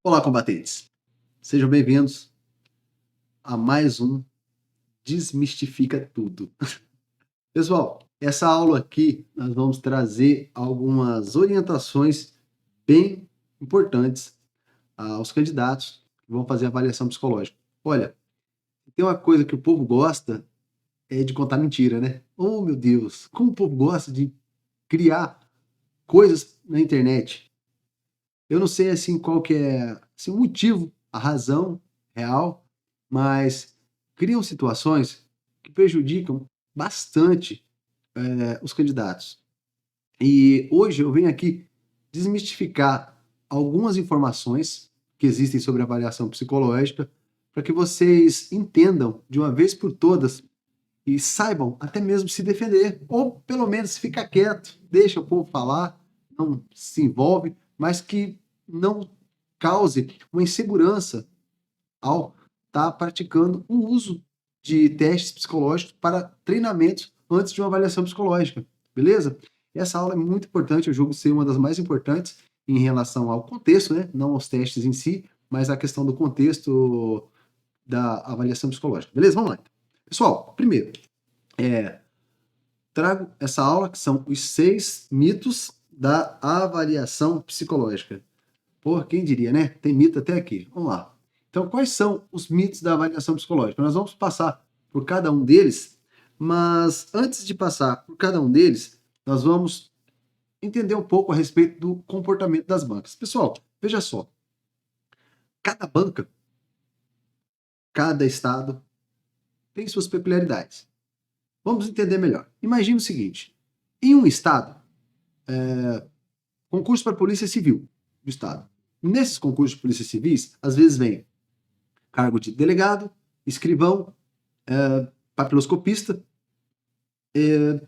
Olá, combatentes! Sejam bem-vindos a mais um Desmistifica Tudo. Pessoal, essa aula aqui nós vamos trazer algumas orientações bem importantes aos candidatos que vão fazer avaliação psicológica. Olha, tem uma coisa que o povo gosta é de contar mentira, né? Oh, meu Deus! Como o povo gosta de criar coisas na internet. Eu não sei assim qual que é assim, o motivo, a razão real, mas criam situações que prejudicam bastante os candidatos. E hoje eu venho aqui desmistificar algumas informações que existem sobre avaliação psicológica para que vocês entendam de uma vez por todas e saibam até mesmo se defender, ou pelo menos ficar quieto, deixa o povo falar, não se envolve, mas que não cause uma insegurança ao estar praticando o uso de testes psicológicos para treinamentos antes de uma avaliação psicológica, beleza? Essa aula é muito importante, eu julgo ser uma das mais importantes em relação ao contexto, né? Não aos testes em si, mas a questão do contexto da avaliação psicológica, beleza? Vamos lá. Pessoal, primeiro, trago essa aula que são os 6 mitos da avaliação psicológica. Pô, quem diria, né? Tem mito até aqui. Vamos lá. Então, quais são os mitos da avaliação psicológica? Nós vamos passar por cada um deles, mas antes de passar por cada um deles, nós vamos entender um pouco a respeito do comportamento das bancas. Pessoal, veja só. Cada banca, cada estado tem suas peculiaridades. Vamos entender melhor. Imagine o seguinte: em um estado, concurso para a Polícia Civil do estado. Nesses concursos de polícia civis, às vezes vem cargo de delegado, escrivão, papiloscopista,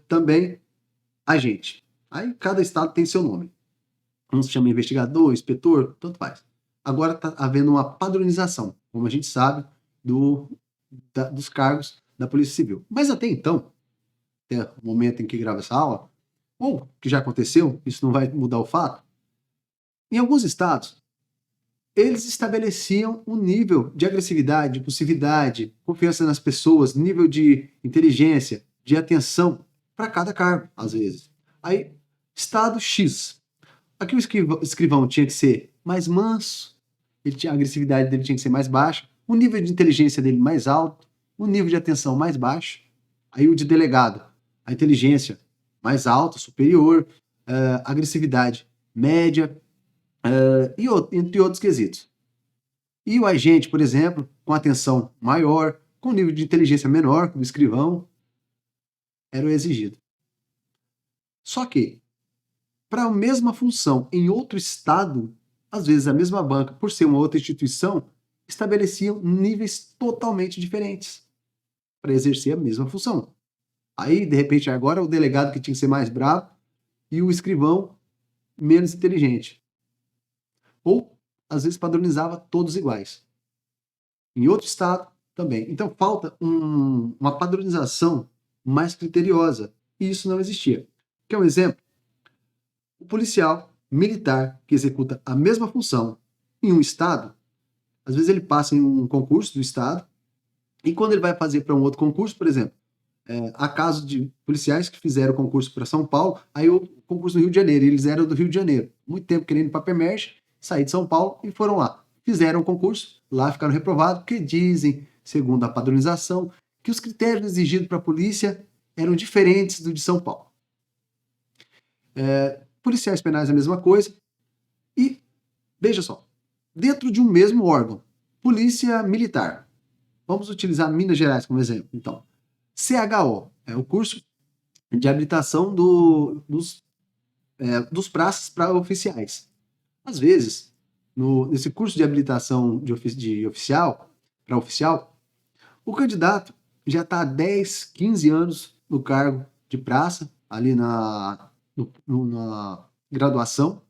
também agente. Aí cada estado tem seu nome. Um se chama investigador, inspetor, tanto faz. Agora está havendo uma padronização, como a gente sabe, dos cargos da Polícia Civil. Mas até então, até o momento em que grava essa aula, ou que já aconteceu, isso não vai mudar o fato, em alguns estados, eles estabeleciam um nível de agressividade, de impulsividade, confiança nas pessoas, nível de inteligência, de atenção para cada cargo, às vezes. Aí, estado X. Aqui o escrivão tinha que ser mais manso, a agressividade dele tinha que ser mais baixa, o nível de inteligência dele mais alto, o nível de atenção mais baixo. Aí o de delegado, a inteligência mais alta, superior, agressividade média, entre outros quesitos. E o agente, por exemplo, com atenção maior, com nível de inteligência menor que o escrivão, era o exigido. Só que, para a mesma função em outro estado, às vezes a mesma banca, por ser uma outra instituição, estabeleciam níveis totalmente diferentes para exercer a mesma função. Aí, de repente, agora o delegado que tinha que ser mais bravo e o escrivão menos inteligente. Ou, às vezes, padronizava todos iguais. Em outro estado, também. Então, falta uma padronização mais criteriosa. E isso não existia. Quer um exemplo? O policial militar que executa a mesma função em um estado, às vezes ele passa em um concurso do estado, e quando ele vai fazer para um outro concurso, por exemplo, há casos de policiais que fizeram o concurso para São Paulo, aí o concurso no Rio de Janeiro, eles eram do Rio de Janeiro, muito tempo querendo ir para Pemerge, sair de São Paulo e foram lá. Fizeram o concurso, lá ficaram reprovados, porque dizem, segundo a padronização, que os critérios exigidos para a polícia eram diferentes do de São Paulo. Policiais penais a mesma coisa. E, veja só, dentro de um mesmo órgão, polícia militar, vamos utilizar Minas Gerais como exemplo, então, CHO, é o curso de habilitação dos praças para oficiais. Às vezes, nesse curso de habilitação de oficial, para oficial, o candidato já está há 10, 15 anos no cargo de praça, ali na graduação,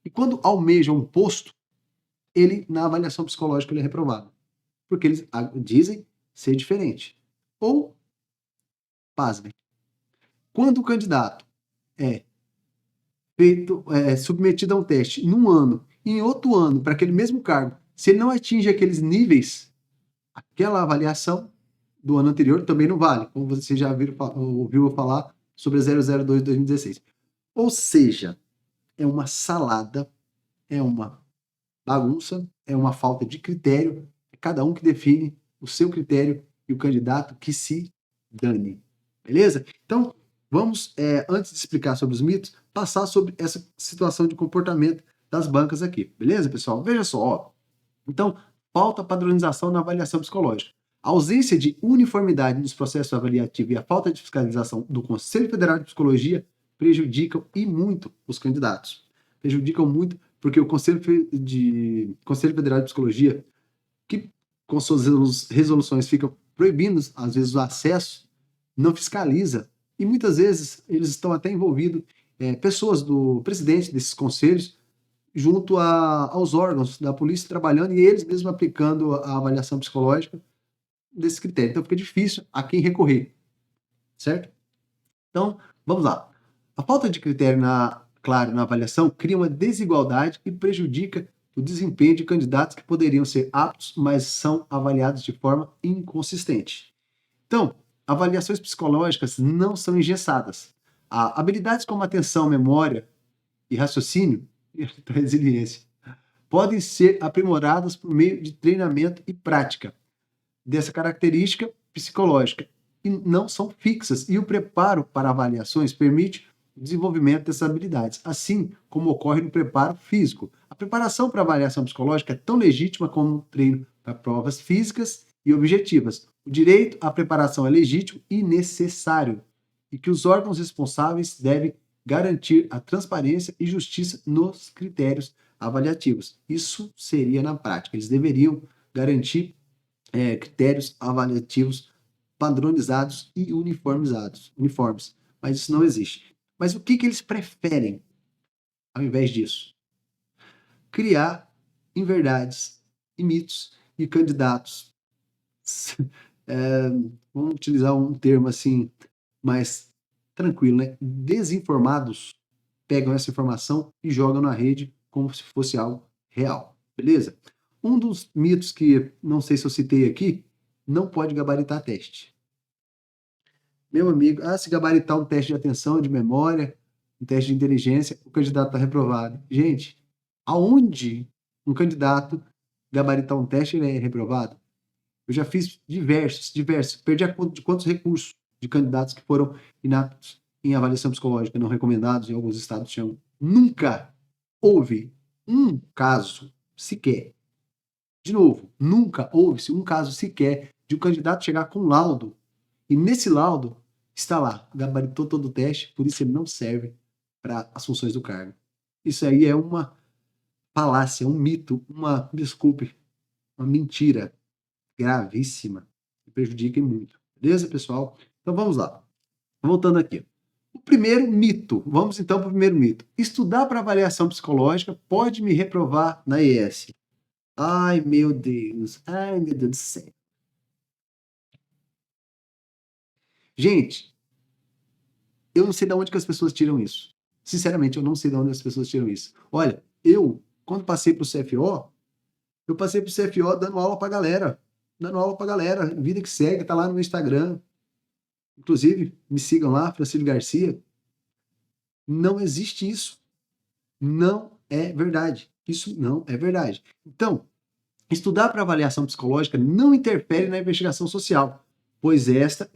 e quando almeja um posto, ele, na avaliação psicológica, ele é reprovado. Porque eles dizem ser diferente. Ou, pasmem, quando o candidato é submetido a um teste num ano em outro ano para aquele mesmo cargo, se ele não atinge aqueles níveis, aquela avaliação do ano anterior também não vale, como você já ouviu falar sobre a 002 de 2016. Ou seja, é uma salada, é uma bagunça, é uma falta de critério, é cada um que define o seu critério e o candidato que se dane. Beleza? Então, vamos, antes de explicar sobre os mitos, passar sobre essa situação de comportamento das bancas aqui. Beleza, pessoal? Veja só, ó. Então, falta padronização na avaliação psicológica. A ausência de uniformidade nos processos avaliativos e a falta de fiscalização do Conselho Federal de Psicologia prejudicam e muito os candidatos. Prejudicam muito porque o Conselho Federal de Psicologia, que com suas resoluções ficam proibindo, às vezes, o acesso, não fiscaliza. E muitas vezes eles estão até envolvidos, pessoas do presidente desses conselhos, junto aos órgãos da polícia trabalhando e eles mesmos aplicando a avaliação psicológica desse critério. Então fica difícil a quem recorrer, certo? Então, vamos lá. A falta de critério claro na avaliação cria uma desigualdade e prejudica o desempenho de candidatos que poderiam ser aptos, mas são avaliados de forma inconsistente. Então, avaliações psicológicas não são engessadas. Habilidades como atenção, memória e raciocínio, e resiliência, podem ser aprimoradas por meio de treinamento e prática dessa característica psicológica e não são fixas. E o preparo para avaliações permite o desenvolvimento dessas habilidades, assim como ocorre no preparo físico. A preparação para avaliação psicológica é tão legítima como o treino para provas físicas e objetivas. O direito à preparação é legítimo e necessário, e que os órgãos responsáveis devem garantir a transparência e justiça nos critérios avaliativos. Isso seria na prática. Eles deveriam garantir critérios avaliativos padronizados e uniformes, mas isso não existe. Mas o que eles preferem ao invés disso? Criar inverdades e mitos e candidatos. Vamos utilizar um termo assim mais tranquilo, né? Desinformados pegam essa informação e jogam na rede como se fosse algo real, beleza? Um dos mitos que não sei se eu citei aqui, não pode gabaritar teste. Meu amigo, se gabaritar um teste de atenção, de memória, um teste de inteligência, o candidato está reprovado. Gente, aonde um candidato gabaritar um teste ele é reprovado? Eu já fiz diversos. Perdi a conta de quantos recursos de candidatos que foram inaptos em avaliação psicológica, não recomendados, em alguns estados chamam. Nunca houve um caso sequer. De novo, nunca houve-se um caso sequer de um candidato chegar com um laudo e nesse laudo está lá, gabaritou todo o teste, por isso ele não serve para as funções do cargo. Isso aí é uma falácia, um mito, uma mentira gravíssima que prejudica muito. Beleza, pessoal? Então vamos lá. Voltando aqui. O primeiro mito. Vamos então para o primeiro mito. Estudar para avaliação psicológica pode me reprovar na ES. Ai, meu Deus. Ai, meu Deus do céu. Gente, eu não sei de onde que as pessoas tiram isso. Sinceramente, eu não sei de onde as pessoas tiram isso. Olha, quando passei para o CFO, eu passei para o CFO dando aula para galera. Vida que segue, tá lá no meu Instagram. Inclusive, me sigam lá, Francisco Garcia. Não existe isso. Não é verdade. Isso não é verdade. Então, estudar para avaliação psicológica não interfere na investigação social, pois esta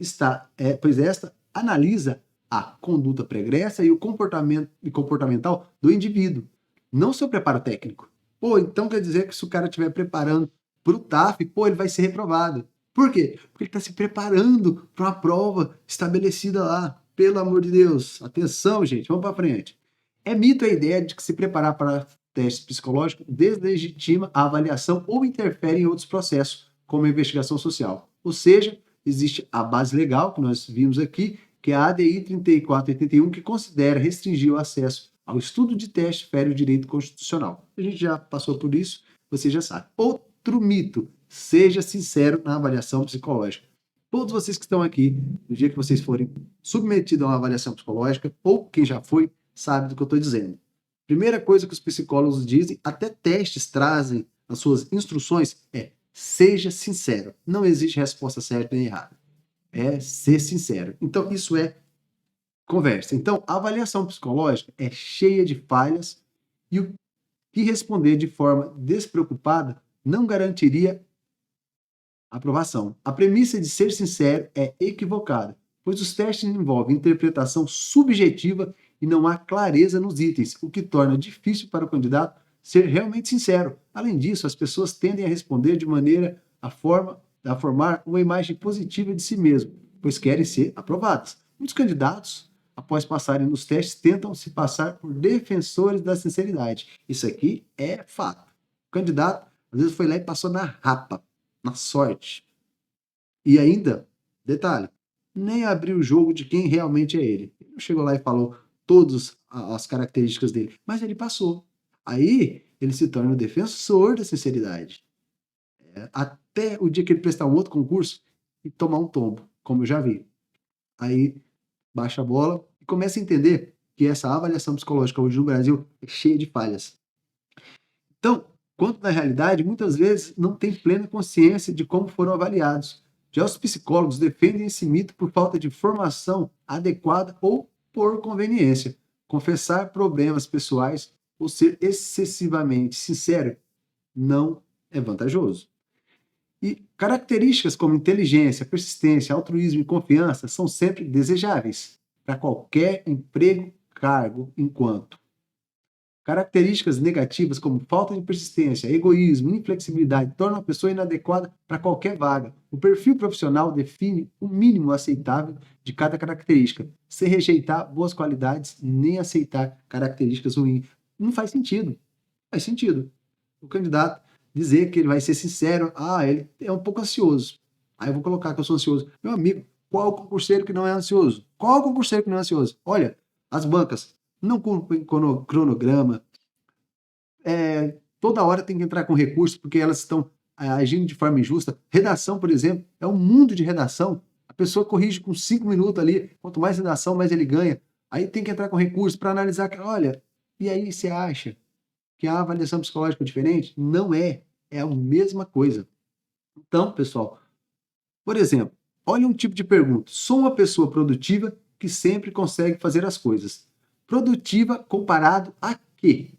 analisa a conduta pregressa e o comportamental do indivíduo, não seu preparo técnico. Então quer dizer que se o cara estiver preparando para o TAF, ele vai ser reprovado. Por quê? Porque ele está se preparando para uma prova estabelecida lá. Pelo amor de Deus. Atenção, gente. Vamos para frente. É mito a ideia de que se preparar para testes psicológicos deslegitima a avaliação ou interfere em outros processos, como a investigação social. Ou seja, existe a base legal, que nós vimos aqui, que é a ADI 3481, que considera restringir o acesso ao estudo de teste fere o direito constitucional. A gente já passou por isso, você já sabe. Outro mito, seja sincero na avaliação psicológica. Todos vocês que estão aqui, no dia que vocês forem submetidos a uma avaliação psicológica, ou quem já foi, sabe do que eu estou dizendo. Primeira coisa que os psicólogos dizem, até testes trazem nas suas instruções, é seja sincero. Não existe resposta certa nem errada. É ser sincero. Então, isso é conversa. Então, a avaliação psicológica é cheia de falhas e o que responder de forma despreocupada não garantiria aprovação. A premissa de ser sincero é equivocada, pois os testes envolvem interpretação subjetiva e não há clareza nos itens, o que torna difícil para o candidato ser realmente sincero. Além disso, as pessoas tendem a responder de maneira a formar uma imagem positiva de si mesmo, pois querem ser aprovadas. Muitos candidatos, após passarem nos testes, tentam se passar por defensores da sinceridade. Isso aqui é fato. O candidato, às vezes, foi lá e passou na rapa, na sorte. E ainda, detalhe, nem abriu o jogo de quem realmente é ele. Ele não chegou lá e falou todas as características dele, mas ele passou. Aí ele se torna o defensor da sinceridade. Até o dia que ele prestar um outro concurso e tomar um tombo, como eu já vi. Aí baixa a bola e começa a entender que essa avaliação psicológica hoje no Brasil é cheia de falhas. Então, quanto na realidade, muitas vezes não tem plena consciência de como foram avaliados. Já os psicólogos defendem esse mito por falta de formação adequada ou por conveniência. Confessar problemas pessoais ou ser excessivamente sincero não é vantajoso. E características como inteligência, persistência, altruísmo e confiança são sempre desejáveis para qualquer emprego, cargo, enquanto características negativas como falta de persistência, egoísmo, inflexibilidade tornam a pessoa inadequada para qualquer vaga. O perfil profissional define o mínimo aceitável de cada característica, sem rejeitar boas qualidades nem aceitar características ruins. Não faz sentido. Faz sentido. O candidato dizer que ele vai ser sincero, ele é um pouco ansioso. Aí eu vou colocar que eu sou ansioso. Meu amigo, qual o concurseiro que não é ansioso? Qual o concurseiro que não é ansioso? Olha, as bancas não cumprem cronograma, toda hora tem que entrar com recurso porque elas estão agindo de forma injusta. Redação, por exemplo, é um mundo de redação. A pessoa corrige com 5 minutos ali, quanto mais redação, mais ele ganha. Aí tem que entrar com recurso para analisar, olha, e aí você acha que a avaliação psicológica é diferente? Não é, é a mesma coisa. Então, pessoal, por exemplo, olha um tipo de pergunta. Sou uma pessoa produtiva que sempre consegue fazer as coisas. Produtiva comparado a quê?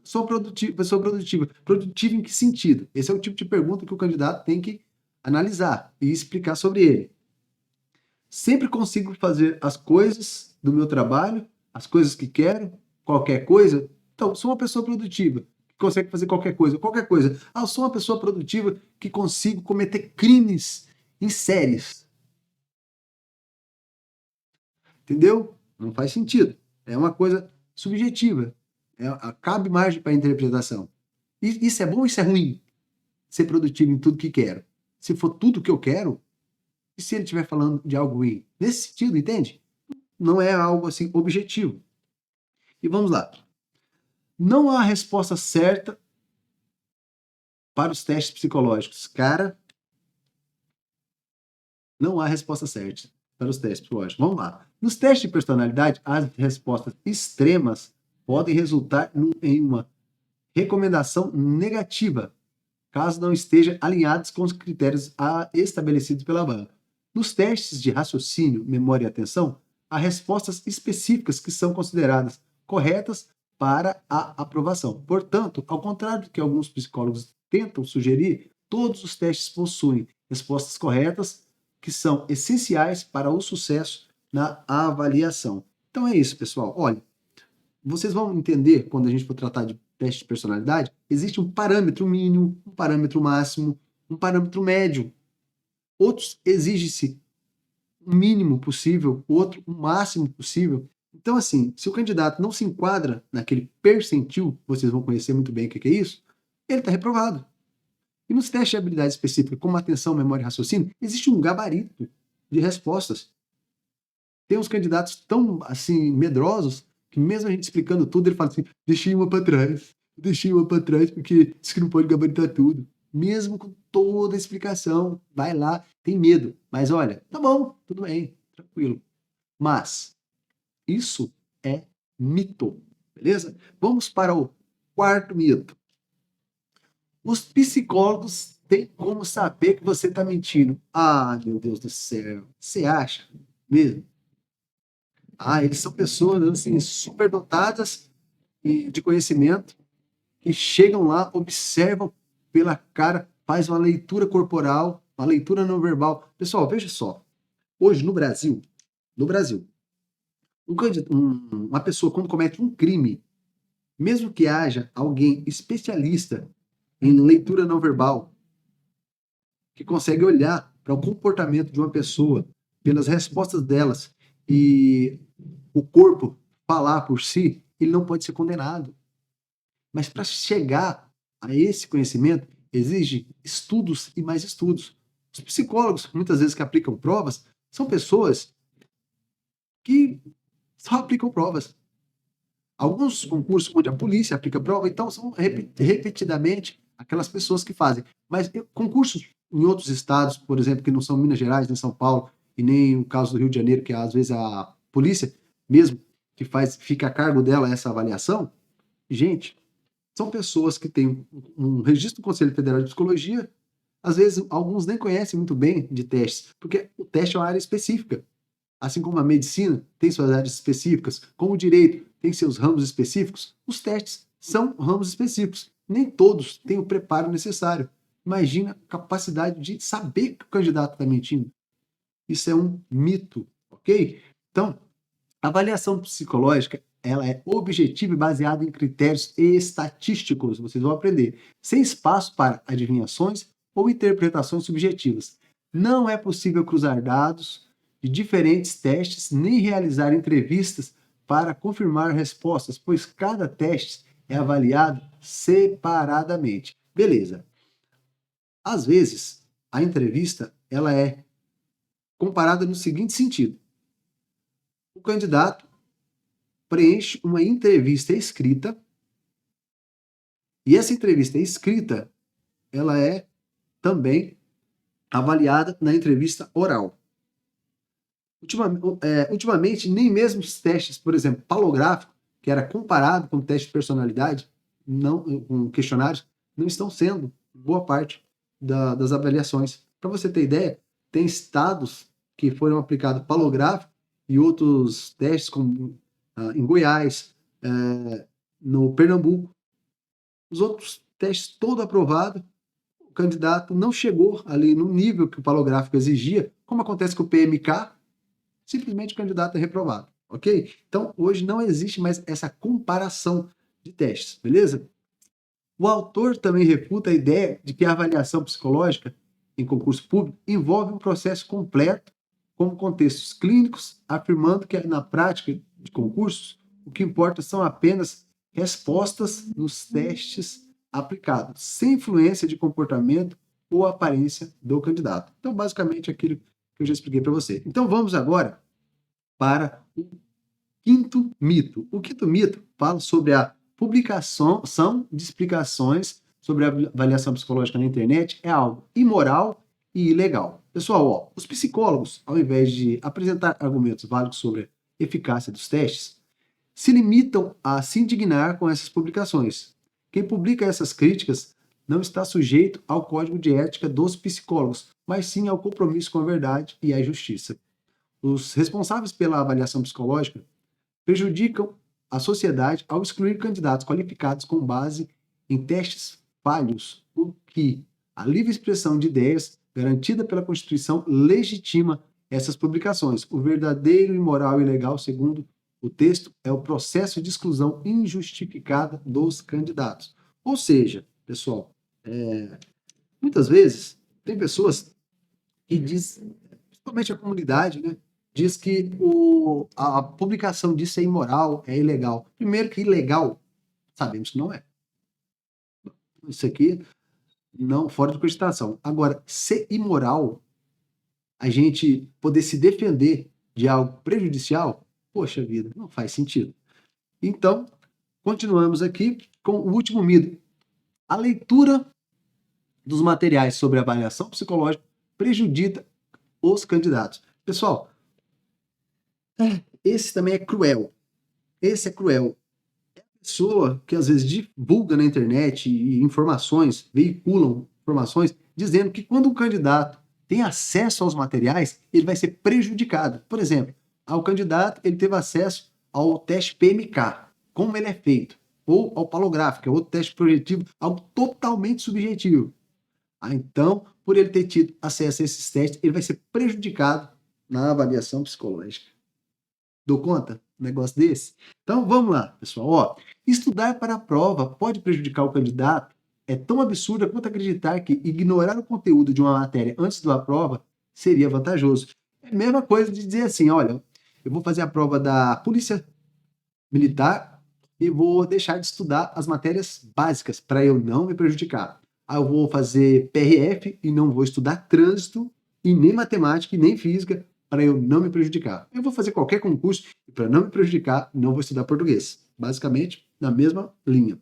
Sou produtiva, pessoa produtiva. Produtiva em que sentido? Esse é o tipo de pergunta que o candidato tem que analisar e explicar sobre ele. Sempre consigo fazer as coisas do meu trabalho, as coisas que quero, qualquer coisa. Então, sou uma pessoa produtiva que consegue fazer qualquer coisa. Qualquer coisa. Eu sou uma pessoa produtiva que consigo cometer crimes em séries. Entendeu? Não faz sentido. É uma coisa subjetiva. Cabe margem para interpretação. Isso é bom ou isso é ruim? Ser produtivo em tudo que quero. Se for tudo que eu quero, e se ele estiver falando de algo ruim? Nesse sentido, entende? Não é algo assim objetivo. E vamos lá. Não há resposta certa para os testes psicológicos. Cara, não há resposta certa para os testes psicológicos. Vamos lá. Nos testes de personalidade, as respostas extremas podem resultar em uma recomendação negativa, caso não estejam alinhados com os critérios estabelecidos pela banca. Nos testes de raciocínio, memória e atenção, há respostas específicas que são consideradas corretas para a aprovação. Portanto, ao contrário do que alguns psicólogos tentam sugerir, todos os testes possuem respostas corretas que são essenciais para o sucesso na avaliação. Então é isso, pessoal. Olha, vocês vão entender, quando a gente for tratar de teste de personalidade, existe um parâmetro mínimo, um parâmetro máximo, um parâmetro médio. Outros exige-se o mínimo possível, outro o máximo possível. Então, assim, se o candidato não se enquadra naquele percentil, vocês vão conhecer muito bem o que é isso, ele está reprovado. E nos testes de habilidade específica, como atenção, memória e raciocínio, existe um gabarito de respostas. Tem uns candidatos tão, assim, medrosos, que mesmo a gente explicando tudo, ele fala assim, deixei uma para trás, porque disse que não pode gabaritar tudo. Mesmo com toda a explicação, vai lá, tem medo. Mas olha, tá bom, tudo bem, tranquilo. Mas isso é mito. Beleza? Vamos para o quarto mito. Os psicólogos têm como saber que você está mentindo. Ah, meu Deus do céu. Você acha mesmo? Ah, eles são pessoas assim, superdotadas de conhecimento que chegam lá, observam pela cara, faz uma leitura corporal, uma leitura não verbal. Pessoal, veja só. Hoje no Brasil, uma pessoa quando comete um crime, mesmo que haja alguém especialista em leitura não verbal, que consegue olhar para o comportamento de uma pessoa, pelas respostas delas e o corpo falar por si, ele não pode ser condenado. Mas para chegar a esse conhecimento, exige estudos e mais estudos. Os psicólogos, muitas vezes que aplicam provas, são pessoas que só aplicam provas. Alguns concursos onde a polícia aplica prova, então são repetidamente aquelas pessoas que fazem. Mas concursos em outros estados, por exemplo, que não são Minas Gerais, nem São Paulo, e nem o caso do Rio de Janeiro, que às vezes a polícia mesmo que fica a cargo dela essa avaliação, gente, são pessoas que têm um registro do Conselho Federal de Psicologia, às vezes alguns nem conhecem muito bem de testes, porque o teste é uma área específica. Assim como a medicina tem suas áreas específicas, como o direito tem seus ramos específicos, os testes são ramos específicos. Nem todos têm o preparo necessário. Imagina a capacidade de saber que o candidato está mentindo. Isso é um mito, ok? Então, a avaliação psicológica ela é objetiva e baseada em critérios estatísticos, vocês vão aprender, sem espaço para adivinhações ou interpretações subjetivas. Não é possível cruzar dados de diferentes testes nem realizar entrevistas para confirmar respostas, pois cada teste é avaliado separadamente. Beleza. Às vezes, a entrevista ela é comparada no seguinte sentido: o candidato preenche uma entrevista escrita e essa entrevista escrita ela é também avaliada na entrevista oral. Ultimamente, nem mesmo os testes, por exemplo, palográfico, que era comparado com teste de personalidade, não, com questionários, não estão sendo boa parte das avaliações. Para você ter ideia, tem estados que foram aplicados palográfico e outros testes, como em Goiás, no Pernambuco. Os outros testes todo aprovado, o candidato não chegou ali no nível que o palográfico exigia, como acontece com o PMK, simplesmente o candidato é reprovado, ok? Então, hoje não existe mais essa comparação de testes, beleza? O autor também refuta a ideia de que a avaliação psicológica em concurso público envolve um processo completo, como contextos clínicos, afirmando que na prática de concursos, o que importa são apenas respostas nos testes aplicados, sem influência de comportamento ou aparência do candidato. Então, basicamente, aquilo que eu já expliquei para você. Então, vamos agora para o quinto mito. O quinto mito fala sobre a publicação de explicações sobre a avaliação psicológica na internet é algo imoral e ilegal. Pessoal, ó, os psicólogos, ao invés de apresentar argumentos válidos sobre a eficácia dos testes, se limitam a se indignar com essas publicações. Quem publica essas críticas não está sujeito ao código de ética dos psicólogos, mas sim ao compromisso com a verdade e a justiça. Os responsáveis pela avaliação psicológica prejudicam a sociedade ao excluir candidatos qualificados com base em testes falhos, o que a livre expressão de ideias garantida pela Constituição legitima essas publicações. O verdadeiro imoral e ilegal, segundo o texto, é o processo de exclusão injustificada dos candidatos. Ou seja, pessoal, muitas vezes tem pessoas que dizem, principalmente a comunidade, né, diz que a publicação disso é imoral, é ilegal. Primeiro que ilegal, sabemos que não é. Isso aqui, não, fora de cogitação. Agora, ser imoral, a gente poder se defender de algo prejudicial, poxa vida, não faz sentido. Então, continuamos aqui com o último mito. A leitura dos materiais sobre avaliação psicológica prejudica os candidatos. Pessoal, esse também é cruel. Esse é cruel. É pessoa que às vezes divulga na internet e informações, veiculam informações, dizendo que quando um candidato tem acesso aos materiais, ele vai ser prejudicado. Por exemplo, o candidato ele teve acesso ao teste PMK, como ele é feito, ou ao palográfico, que é outro teste projetivo, algo totalmente subjetivo. Então, por ele ter tido acesso a esses testes, ele vai ser prejudicado na avaliação psicológica. Dou conta? Um negócio desse? Então, vamos lá, pessoal. Ó, estudar para a prova pode prejudicar o candidato? É tão absurdo quanto acreditar que ignorar o conteúdo de uma matéria antes da prova seria vantajoso. É a mesma coisa de dizer assim, olha, eu vou fazer a prova da Polícia Militar e vou deixar de estudar as matérias básicas para eu não me prejudicar. Aí eu vou fazer PRF e não vou estudar trânsito e nem matemática e nem física para eu não me prejudicar. Eu vou fazer qualquer concurso e para não me prejudicar, não vou estudar português. Basicamente, na mesma linha.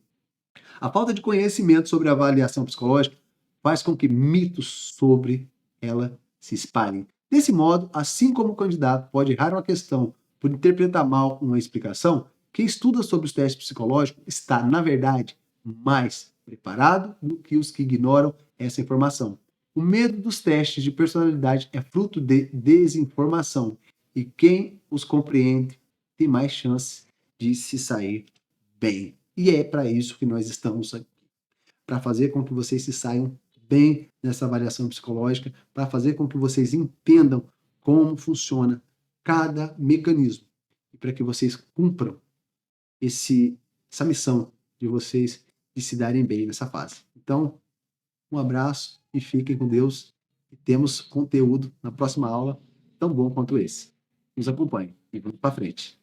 A falta de conhecimento sobre a avaliação psicológica faz com que mitos sobre ela se espalhem. Desse modo, assim como o candidato pode errar uma questão por interpretar mal uma explicação, quem estuda sobre os testes psicológicos está, na verdade, mais preparado do que os que ignoram essa informação. O medo dos testes de personalidade é fruto de desinformação e quem os compreende tem mais chance de se sair bem. E é para isso que nós estamos aqui, para fazer com que vocês se saiam bem nessa avaliação psicológica, para fazer com que vocês entendam como funciona cada mecanismo e para que vocês cumpram essa missão de vocês de se darem bem nessa fase. Então, um abraço e fiquem com Deus. E temos conteúdo na próxima aula tão bom quanto esse. Nos acompanhe e vamos para frente.